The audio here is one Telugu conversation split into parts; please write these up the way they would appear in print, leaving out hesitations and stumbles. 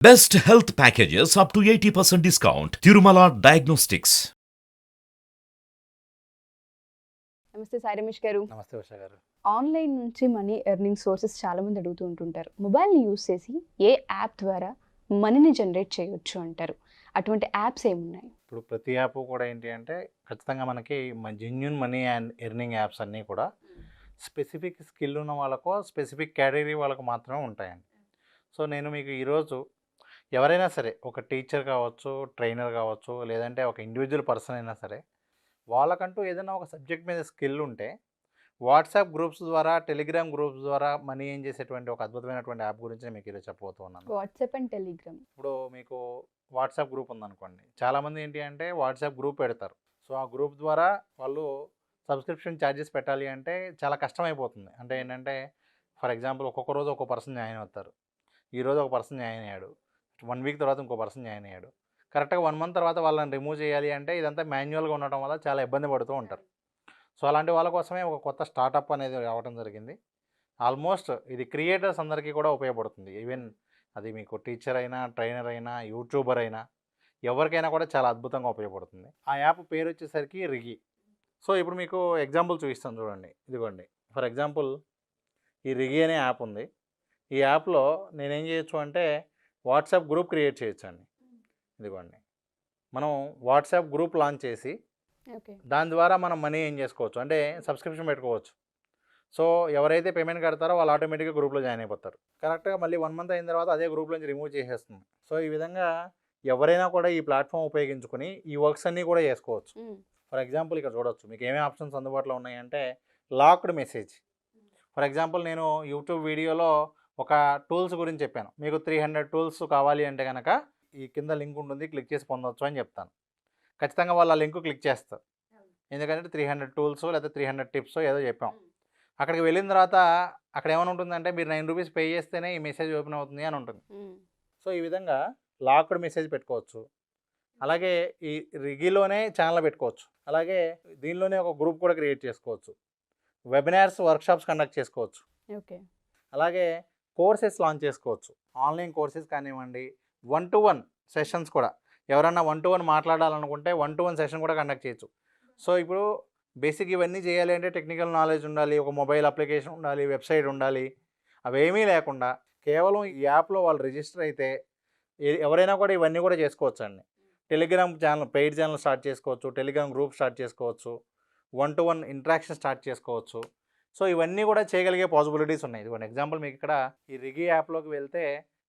Best health packages up to 80% discount. Tirumala Diagnostics. నమస్తే సాయి రమేష్ గారు. నమస్తే ఉషా గారు. ఆన్లైన్ నుంచి మనీ ఎర్నింగ్ సోర్సెస్ చాలా మంది అడుగుతూ ఉంటుంటారు. మొబైల్ని యూజ్ చేసి ఏ యాప్ ద్వారా మనీని జనరేట్ చేయొచ్చు అంటారు? అటువంటి యాప్స్ ఏమున్నాయి? ఇప్పుడు ప్రతి యాప్ కూడా ఏంటి అంటే ఖచ్చితంగా మనకి genuine money and earning apps అన్నీ కూడా స్పెసిఫిక్ స్కిల్ ఉన్న వాళ్ళకో స్పెసిఫిక్ కేటగిరీ వాళ్ళకు మాత్రమే ఉంటాయండి. సో నేను మీకు ఈరోజు ఎవరైనా సరే ఒక టీచర్ కావచ్చు, ట్రైనర్ కావచ్చు, లేదంటే ఒక ఇండివిజువల్ పర్సన్ అయినా సరే వాళ్ళకంటూ ఏదైనా ఒక సబ్జెక్ట్ మీద స్కిల్ ఉంటే వాట్సాప్ గ్రూప్స్ ద్వారా, టెలిగ్రామ్ గ్రూప్స్ ద్వారా మనీ ఏం చేసేటువంటి ఒక అద్భుతమైనటువంటి యాప్ గురించి నేను మీకు ఈరోజు చెప్పబోతున్నాను. WhatsApp and Telegram. ఇప్పుడు మీకు వాట్సాప్ గ్రూప్ ఉందనుకోండి, చాలామంది ఏంటి అంటే వాట్సాప్ గ్రూప్ పెడతారు. సో ఆ గ్రూప్ ద్వారా వాళ్ళు సబ్స్క్రిప్షన్ ఛార్జెస్ పెట్టాలి అంటే చాలా కష్టమైపోతుంది. అంటే ఏంటంటే ఫర్ ఎగ్జాంపుల్ ఒక్కొక్క రోజు ఒక్కొక్క పర్సన్ జాయిన్ అవుతారు. ఈరోజు ఒక పర్సన్ జాయిన్ అయ్యాడు, 1 వీక్ తర్వాత ఇంకో పర్సన్ జాయిన్ అయ్యాడు. కరెక్ట్గా 1 మంత్ తర్వాత వాళ్ళని రిమూవ్ చేయాలి అంటే ఇదంతా మాన్యువల్గా ఉండటం వల్ల చాలా ఇబ్బంది పడుతూ ఉంటారు. సో అలాంటి వాళ్ళ కోసమే ఒక కొత్త స్టార్టప్ అనేది రావడం జరిగింది. ఆల్మోస్ట్ ఇది క్రియేటర్స్ అందరికీ కూడా ఉపయోగపడుతుంది. ఈవెన్ అది మీకు టీచర్ అయినా, ట్రైనర్ అయినా, యూట్యూబర్ అయినా ఎవరికైనా కూడా చాలా అద్భుతంగా ఉపయోగపడుతుంది. ఆ యాప్ పేరు వచ్చేసరికి రిగి. సో ఇప్పుడు మీకు ఎగ్జాంపుల్ చూపిస్తాను చూడండి. ఇదిగోండి, ఫర్ ఎగ్జాంపుల్ ఈ రిగి అనే యాప్ ఉంది. ఈ యాప్లో నేనేం చేయొచ్చు అంటే వాట్సాప్ గ్రూప్ క్రియేట్ చేయొచ్చు అండి. ఇదిగోండి, మనం వాట్సాప్ గ్రూప్ లాంచ్ చేసి దాని ద్వారా మనం మనీ ఏం చేసుకోవచ్చు అంటే సబ్స్క్రిప్షన్ పెట్టుకోవచ్చు. సో ఎవరైతే పేమెంట్ కడతారో వాళ్ళు ఆటోమేటిక్గా గ్రూప్లో జాయిన్ అయిపోతారు. కరెక్ట్గా మళ్ళీ 1 మంత్ అయిన తర్వాత అదే గ్రూప్ నుంచి రిమూవ్ చేసేస్తుంది. సో ఈ విధంగా ఎవరైనా కూడా ఈ ప్లాట్ఫామ్ ఉపయోగించుకొని ఈ వర్క్స్ అన్నీ కూడా చేసుకోవచ్చు. ఫర్ ఎగ్జాంపుల్ ఇక్కడ చూడవచ్చు మీకు ఏమేమి ఆప్షన్స్ అందుబాటులో ఉన్నాయంటే లాక్డ్ మెసేజ్. ఫర్ ఎగ్జాంపుల్ నేను యూట్యూబ్ వీడియోలో ఒక టూల్స్ గురించి చెప్పాను. మీకు 300 టూల్స్ కావాలి అంటే కనుక ఈ కింద లింక్ ఉంటుంది, క్లిక్ చేసి పొందవచ్చు అని చెప్తాను. ఖచ్చితంగా వాళ్ళు ఆ లింక్ క్లిక్ చేస్తారు. ఎందుకంటే 300 టూల్స్ లేదా 300 టిప్స్ ఏదో చెప్పాం. అక్కడికి వెళ్ళిన తర్వాత అక్కడ ఏమైనా ఉంటుందంటే మీరు 9 రూపీస్ పే చేస్తేనే ఈ మెసేజ్ ఓపెన్ అవుతుంది అని ఉంటుంది. సో ఈ విధంగా లాక్డ్ మెసేజ్ పెట్టుకోవచ్చు. అలాగే ఈ రిగిలోనే ఛానల్ పెట్టుకోవచ్చు. అలాగే దీనిలోనే ఒక గ్రూప్ కూడా క్రియేట్ చేసుకోవచ్చు. వెబినార్స్, వర్క్షాప్స్ కండక్ట్ చేసుకోవచ్చు. ఓకే. అలాగే కోర్సెస్ లాంచ్ చేసుకోవచ్చు. ఆన్లైన్ కోర్సెస్ కానివ్వండి, 1-to-1 సెషన్స్ కూడా ఎవరన్నా 1-to-1 మాట్లాడాలనుకుంటే 1-to-1 సెషన్ కూడా కండక్ట్ చేయొచ్చు. సో ఇప్పుడు బేసిక్ ఇవన్నీ చేయాలి అంటే టెక్నికల్ నాలెడ్జ్ ఉండాలి, ఒక మొబైల్ అప్లికేషన్ ఉండాలి, వెబ్సైట్ ఉండాలి. అవేమీ లేకుండా కేవలం ఈ యాప్లో వాళ్ళు రిజిస్టర్ అయితే ఎవరైనా కూడా ఇవన్నీ కూడా చేసుకోవచ్చండి. Telegram channel, paid channel start చేసుకోవచ్చు, టెలిగ్రామ్ గ్రూప్ స్టార్ట్ చేసుకోవచ్చు, 1-to-1 ఇంటరాక్షన్ స్టార్ట్ చేసుకోవచ్చు. సో ఇవన్నీ కూడా చేయగలిగే పాసిబిలిటీస్ ఉన్నాయి. ఇదిగోండి ఎగ్జాంపుల్ మీకు ఇక్కడ ఈ రిగి యాప్లోకి వెళ్తే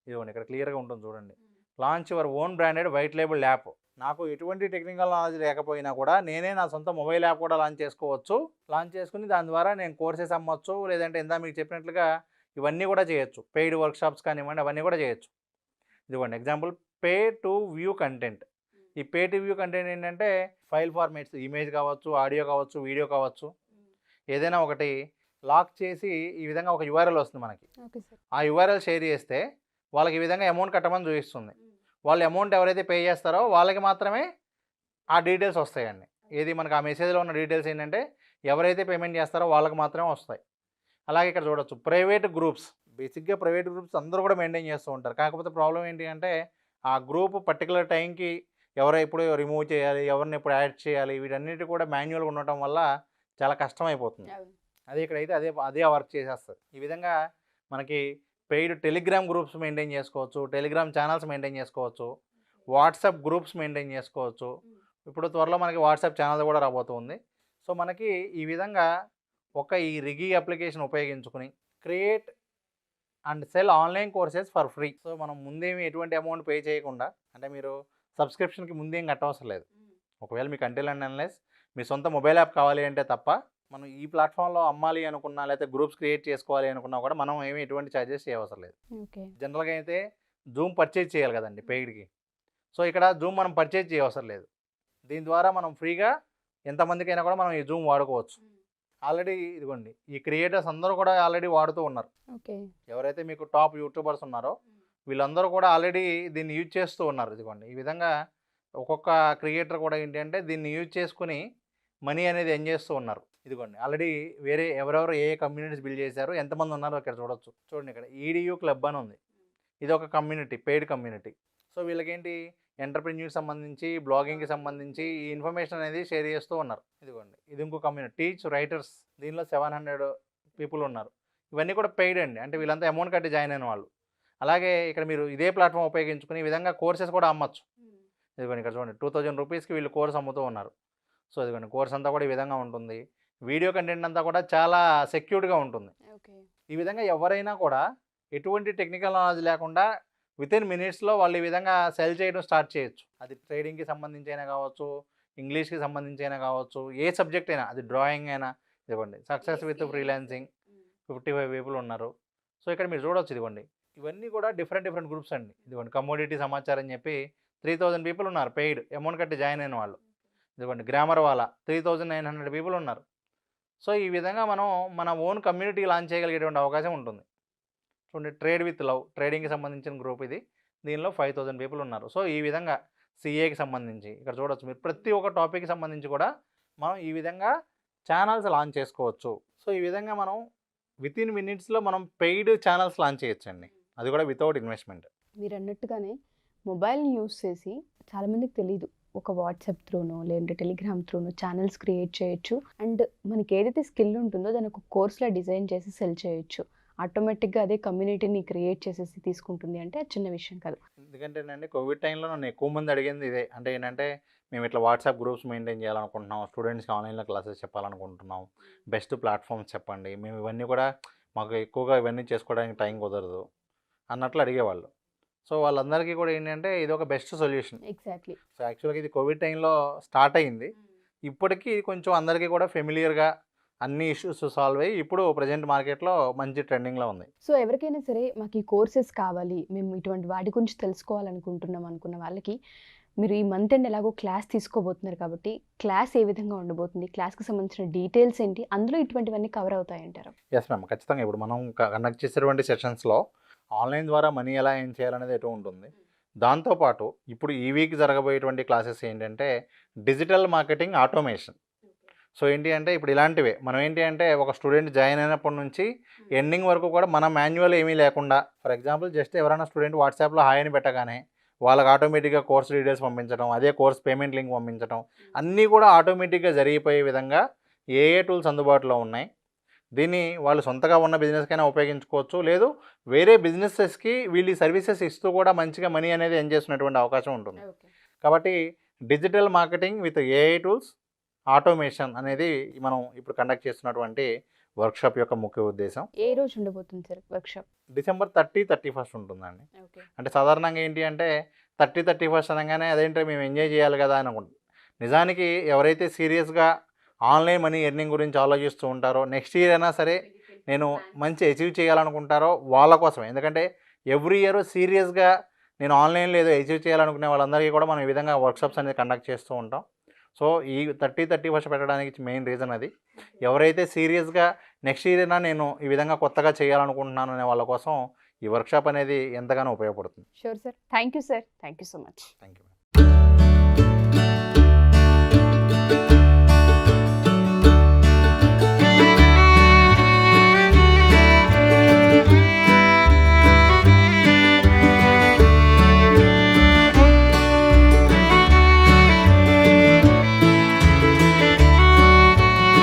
ఇదిగోండి ఇక్కడ క్లియర్గా ఉంటుంది చూడండి. Launch your own branded white label app. నాకు ఎటువంటి టెక్నికల్ నాలెడ్జ్ లేకపోయినా కూడా నేనే నా సొంత మొబైల్ యాప్ కూడా లాంచ్ చేసుకోవచ్చు. లాంచ్ చేసుకుని దాని ద్వారా నేను కోర్సెస్ అమ్మొచ్చు, లేదంటే ఇందా మీకు చెప్పినట్లుగా ఇవన్నీ కూడా చేయొచ్చు. పెయిడ్ వర్క్షాప్స్ కానివ్వండి, అవన్నీ కూడా చేయొచ్చు. ఇదిగోండి example pay to view content. ఈ పే టు వ్యూ కంటెంట్ ఏంటంటే ఫైల్ ఫార్మేట్స్, ఇమేజ్ కావచ్చు, ఆడియో కావచ్చు, వీడియో కావచ్చు, ఏదైనా ఒకటి లాక్ చేసి ఈ విధంగా ఒక యూఆర్ఎల్ వస్తుంది మనకి. ఆ యూఆర్ఎల్ షేర్ చేస్తే వాళ్ళకి ఈ విధంగా అమౌంట్ కట్టమని చూపిస్తుంది. వాళ్ళు అమౌంట్ ఎవరైతే పే చేస్తారో వాళ్ళకి మాత్రమే ఆ డీటెయిల్స్ వస్తాయండి. ఏది మనకు ఆ మెసేజ్లో ఉన్న డీటెయిల్స్ ఏంటంటే ఎవరైతే పేమెంట్ చేస్తారో వాళ్ళకి మాత్రమే వస్తాయి. అలాగే ఇక్కడ చూడొచ్చు ప్రైవేట్ గ్రూప్స్. బేసిక్గా ప్రైవేట్ గ్రూప్స్ అందరూ కూడా మెయింటైన్ చేస్తూ ఉంటారు. కాకపోతే ప్రాబ్లం ఏంటి అంటే ఆ గ్రూప్ పర్టికులర్ టైంకి ఎవరో ఎప్పుడు రిమూవ్ చేయాలి, ఎవరిని ఎప్పుడు యాడ్ చేయాలి, వీటన్నిటి కూడా మాన్యువల్గా ఉండటం వల్ల చాలా కష్టమైపోతుంది. అదే ఇక్కడైతే అదే వర్క్ చేసేస్తుంది. ఈ విధంగా మనకి పెయిడ్ టెలిగ్రామ్ గ్రూప్స్ మెయింటైన్ చేసుకోవచ్చు, టెలిగ్రామ్ ఛానల్స్ మెయింటైన్ చేసుకోవచ్చు, వాట్సాప్ గ్రూప్స్ మెయింటైన్ చేసుకోవచ్చు. ఇప్పుడు త్వరలో మనకి వాట్సాప్ ఛానల్ కూడా రాబోతుంది. సో మనకి ఈ విధంగా ఈ రిగి అప్లికేషన్ ఉపయోగించుకుని create and cell online courses for free. So మనం ముందేమి ఎటువంటి అమౌంట్ పే చేయకుండా, అంటే మీరు సబ్స్క్రిప్షన్కి ముందేం కట్టవసరం లేదు. ఒకవేళ మీకు అంటిల్ అండ్ అన్లెస్ మీ సొంత మొబైల్ యాప్ కావాలి అంటే తప్ప మనం ఈ ప్లాట్ఫామ్లో అమ్మాలి అనుకున్నా, లేకపోతే గ్రూప్స్ క్రియేట్ చేసుకోవాలి అనుకున్నా కూడా మనం ఏమి ఎటువంటి ఛార్జెస్ చేయవసరం లేదు. జనరల్గా అయితే జూమ్ పర్చేజ్ చేయాలి కదండి పెయిడ్కి. సో ఇక్కడ జూమ్ మనం పర్చేజ్ చేయవసరం లేదు. దీని ద్వారా మనం ఫ్రీగా ఎంతమందికైనా కూడా మనం ఈ జూమ్ వాడుకోవచ్చు. ఆల్రెడీ ఇదిగోండి ఈ క్రియేటర్స్ అందరూ కూడా ఆల్రెడీ వాడుతూ ఉన్నారు. ఎవరైతే మీకు టాప్ యూట్యూబర్స్ ఉన్నారో వీళ్ళందరూ కూడా ఆల్రెడీ దీన్ని యూజ్ చేస్తూ ఉన్నారు. ఇదిగోండి ఈ విధంగా ఒక్కొక్క క్రియేటర్ కూడా ఏంటి అంటే దీన్ని యూజ్ చేసుకుని మనీ అనేది ఎర్న్ చేస్తూ ఉన్నారు. ఇదిగోండి ఆల్రెడీ వేరే ఎవరెవరు ఏ కమ్యూనిటీస్ బిల్డ్ చేశారు, ఎంతమంది ఉన్నారో ఇక్కడ చూడొచ్చు. చూడండి ఇక్కడ ఈడియూ క్లబ్ అని ఉంది. ఇది ఒక కమ్యూనిటీ, పెయిడ్ కమ్యూనిటీ. సో వీళ్ళకేంటి ఎంటర్‌ప్రెన్యూర్‌కి సంబంధించి, బ్లాగింగ్‌కి సంబంధించి ఈ ఇన్ఫర్మేషన్ అనేది షేర్ చేస్తూ ఉన్నారు. ఇదిగోండి, ఇది ఇంకో కమ్యూనిటీ టీచ్ రైటర్స్. దీనిలో 700 పీపుల్ ఉన్నారు. ఇవన్నీ కూడా పెయిడ్ అండి. అంటే వీళ్ళంతా అమౌంట్ కట్టి జాయిన్ అయిన వాళ్ళు. అలాగే ఇక్కడ మీరు ఇదే ప్లాట్‌ఫామ్ ఉపయోగించుకొని ఈ విధంగా కోర్సెస్ కూడా అమ్మొచ్చు. ఇదిగోండి ఇక్కడ చూడండి, 2000 రూపీస్‌కి వీళ్ళు కోర్స్ అమ్ముతూ ఉన్నారు. సో ఇదిగోండి, కోర్స్ అంతా కూడా ఈ విధంగా ఉంటుంది. వీడియో కంటెంట్ అంతా కూడా చాలా సెక్యూర్డ్‌గా ఉంటుంది. ఓకే. ఈ విధంగా ఎవరైనా కూడా ఎటువంటి టెక్నికల్ నాలెడ్జ్ లేకుండా వితిన్ మినిట్స్‌లో వాళ్ళు ఈ విధంగా సెల్ చేయడం స్టార్ట్ చేయొచ్చు. అది ట్రేడింగ్‌కి సంబంధించి అయినా కావచ్చు, ఇంగ్లీష్‌కి సంబంధించి అయినా కావచ్చు, ఏ సబ్జెక్ట్ అయినా, అది డ్రాయింగ్ అయినా. ఇదిగోండి, సక్సెస్ విత్ ఫ్రీలాన్సింగ్ 55 పీపుల్ ఉన్నారు. సో ఇక్కడ మీరు చూడొచ్చు, ఇదిగోండి ఇవన్నీ కూడా డిఫరెంట్ గ్రూప్స్ అండి. ఇదిగోండి, కమోడిటీ సమాచారం అని చెప్పి 3000 పీపుల్ ఉన్నారు పెయిడ్, అమౌంట్ కట్టి జాయిన్ అయిన వాళ్ళు. ఇదిగోండి, గ్రామర్ వాళ్ళ 3900 పీపుల్ ఉన్నారు. సో ఈ విధంగా మనం మన ఓన్ కమ్యూనిటీ లాంచ్ చేయగలిగేటువంటి అవకాశం ఉంటుంది. చూడండి, ట్రేడ్ విత్ లవ్, ట్రేడింగ్కి సంబంధించిన గ్రూప్ ఇది. దీనిలో 5000 పీపుల్ ఉన్నారు. సో ఈ విధంగా సిఏకి సంబంధించి ఇక్కడ చూడొచ్చు మీరు, ప్రతి ఒక్క టాపిక్కి సంబంధించి కూడా మనం ఈ విధంగా ఛానల్స్ లాంచ్ చేసుకోవచ్చు. సో ఈ విధంగా మనం వితిన్ మినిట్స్లో మనం పెయిడ్ ఛానల్స్ లాంచ్ చేయొచ్చండి, అది కూడా వితౌట్ ఇన్వెస్ట్మెంట్. మీరు అన్నట్టుగానే మొబైల్ని యూస్ చేసి చాలామందికి తెలియదు, ఒక వాట్సాప్ త్రూనో లేదంటే టెలిగ్రామ్ త్రూనో ఛానల్స్ క్రియేట్ చేయొచ్చు. అండ్ మనకి ఏదైతే స్కిల్ ఉంటుందో దాన్ని ఒక కోర్స్లో డిజైన్ చేసి సెల్ చేయొచ్చు. ఆటోమేటిక్గా అదే కమ్యూనిటీని క్రియేట్ చేసేసి తీసుకుంటుంది అంటే అది చిన్న విషయం కాదు. ఎందుకంటేనండి, కోవిడ్ టైంలో నన్ను ఎక్కువ మంది అడిగింది ఇదే. అంటే ఏంటంటే, మేము ఇట్లా వాట్సాప్ గ్రూప్స్ మెయింటైన్ చేయాలనుకుంటున్నాం, స్టూడెంట్స్కి ఆన్లైన్లో క్లాసెస్ చెప్పాలనుకుంటున్నాం, బెస్ట్ ప్లాట్ఫామ్స్ చెప్పండి, మేము ఇవన్నీ కూడా మాకు ఎక్కువగా ఇవన్నీ చేసుకోవడానికి టైం కుదరదు అన్నట్లు అడిగేవాళ్ళు. సో వాళ్ళందరికీ కూడా ఏంటంటే ఇది ఒక బెస్ట్ సొల్యూషన్. ఎగ్జాక్ట్లీ. సో యాక్చువల్గా ఇది కోవిడ్ టైంలో స్టార్ట్ అయింది. ఇప్పటికీ కొంచెం అందరికీ కూడా ఫెమిలియర్గా అన్ని ఇష్యూస్ సాల్వ్ అయ్యి ఇప్పుడు ప్రజెంట్ మార్కెట్లో మంచి ట్రెండింగ్లో ఉంది. సో ఎవరికైనా సరే మాకు ఈ కోర్సెస్ కావాలి, మేము ఇటువంటి వాటి గురించి తెలుసుకోవాలనుకుంటున్నాం అనుకున్న వాళ్ళకి మీరు ఈ మంత్ ఎండ్ ఎలాగో క్లాస్ తీసుకోబోతున్నారు కాబట్టి క్లాస్ ఏ విధంగా ఉండబోతుంది, క్లాస్కి సంబంధించిన డీటెయిల్స్ ఏంటి, అందులో ఇటువంటివన్నీ కవర్ అవుతాయంటారు? ఎస్ మ్యామ్, ఖచ్చితంగా. ఇప్పుడు మనం కండక్ట్ చేసేటువంటి సెషన్స్లో ఆన్లైన్ ద్వారా మనీ ఎలా ఏం చేయాలనేది ఎటు ఉంటుంది. దాంతోపాటు ఇప్పుడు ఈ వీక్ జరగబోయేటువంటి క్లాసెస్ ఏంటంటే డిజిటల్ మార్కెటింగ్ ఆటోమేషన్. సో ఏంటి అంటే ఇప్పుడు ఇలాంటివే మనం ఏంటి అంటే ఒక స్టూడెంట్ జాయిన్ అయినప్పటి నుంచి ఎండింగ్ వరకు కూడా మన మాన్యువల్ ఏమీ లేకుండా, ఫర్ ఎగ్జాంపుల్ జస్ట్ ఎవరైనా స్టూడెంట్ వాట్సాప్లో హాయ్ అని పెట్టగానే వాళ్ళకి ఆటోమేటిక్గా కోర్స్ డీటెయిల్స్ పంపించడం, అదే కోర్స్ పేమెంట్ లింక్ పంపించడం, అన్నీ కూడా ఆటోమేటిక్గా జరిగిపోయే విధంగా ఏ టూల్స్ అందుబాటులో ఉన్నాయి. దీన్ని వాళ్ళు సొంతగా ఉన్న బిజినెస్కైనా ఉపయోగించుకోవచ్చు, లేదు వేరే బిజినెసెస్కి వీళ్ళు సర్వీసెస్ ఇస్తూ కూడా మంచిగా మనీ అనేది ఎర్న్ చేస్తున్నటువంటి అవకాశం ఉంటుంది. కాబట్టి digital marketing with AI tools automation అనేది మనం ఇప్పుడు కండక్ట్ చేస్తున్నటువంటి వర్క్షాప్ యొక్క ముఖ్య ఉద్దేశం. ఏ రోజు ఉండబోతుంది సార్ వర్క్షాప్? డిసెంబర్ 30-31 ఉంటుందండి. అంటే సాధారణంగా ఏంటి అంటే 30-31 అనగానే అదేంటో మేము ఎంజాయ్ చేయాలి కదా అని అనుకుంటాం. నిజానికి ఎవరైతే సీరియస్గా ఆన్లైన్ మనీ ఎర్నింగ్ గురించి ఆలోచిస్తూ ఉంటారో, నెక్స్ట్ ఇయర్ అయినా సరే నేను మంచి అచీవ్ చేయాలనుకుంటారో వాళ్ళ కోసమే. ఎందుకంటే ఎవ్రీ ఇయర్ సీరియస్గా నేను ఆన్లైన్లో ఏదో అచీవ్ చేయాలనుకునే వాళ్ళందరికీ కూడా మనం ఈ విధంగా వర్క్షాప్స్ అనేది కండక్ట్ చేస్తూ ఉంటాం. సో ఈ 30-31 పెట్టడానికి మెయిన్ రీజన్ అది. ఎవరైతే సీరియస్గా నెక్స్ట్ ఇయర్ అయినా నేను ఈ విధంగా కొత్తగా చేయాలనుకుంటున్నాను అనే వాళ్ళ కోసం ఈ వర్క్షాప్ అనేది ఎంతగానో ఉపయోగపడుతుంది. Sure sir. Thank you sir. Thank you so much. Thank you.